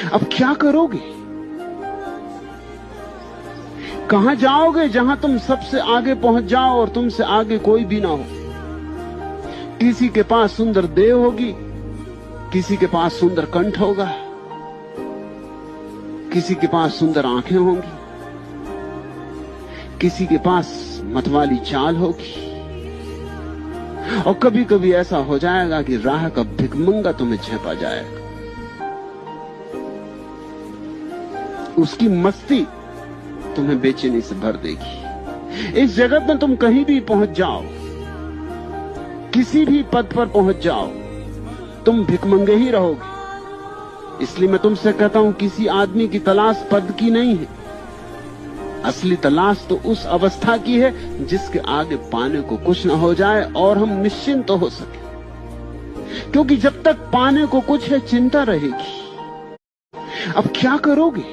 अब क्या करोगे? कहां जाओगे जहां तुम सबसे आगे पहुंच जाओ और तुमसे आगे कोई भी ना हो? किसी के पास सुंदर देह होगी, किसी के पास सुंदर कंठ होगा, किसी के पास सुंदर आंखें होंगी, किसी के पास मतवाली चाल होगी, और कभी कभी ऐसा हो जाएगा कि राह का भिखमंगा तुम्हें झेपा जाएगा। उसकी मस्ती तुम्हें बेचैनी से भर देगी। इस जगत में तुम कहीं भी पहुंच जाओ, किसी भी पद पर पहुंच जाओ, तुम भिखमंगे ही रहोगे। इसलिए मैं तुमसे कहता हूं, किसी आदमी की तलाश पद की नहीं है, असली तलाश तो उस अवस्था की है जिसके आगे पाने को कुछ न हो जाए और हम निश्चिंत तो हो सके। क्योंकि जब तक पाने को कुछ है, चिंता रहेगी। अब क्या करोगे?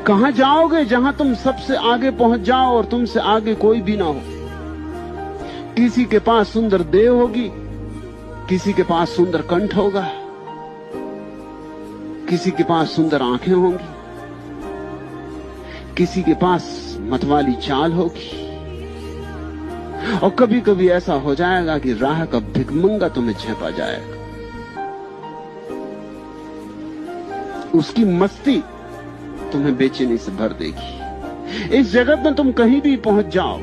कहां जाओगे जहां तुम सबसे आगे पहुंच जाओ और तुमसे आगे कोई भी ना हो? किसी के पास सुंदर देह होगी, किसी के पास सुंदर कंठ होगा, किसी के पास सुंदर आंखें होंगी, किसी के पास मतवाली चाल होगी, और कभी कभी ऐसा हो जाएगा कि राह का भिखमंगा तुम्हें झेपा जाएगा। उसकी मस्ती तुम्हें बेचैनी से भर देगी। इस जगत में तुम कहीं भी पहुंच जाओ,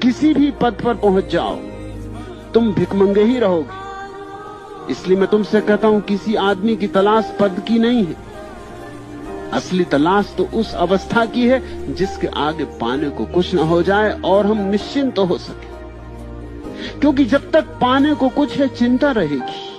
किसी भी पद पर पहुंच जाओ, तुम भिखमंगे ही रहोगे। इसलिए मैं तुमसे कहता हूं, किसी आदमी की तलाश पद की नहीं है, असली तलाश तो उस अवस्था की है जिसके आगे पाने को कुछ न हो जाए और हम निश्चिंत तो हो सके। क्योंकि जब तक पाने को कुछ है, चिंता रहेगी।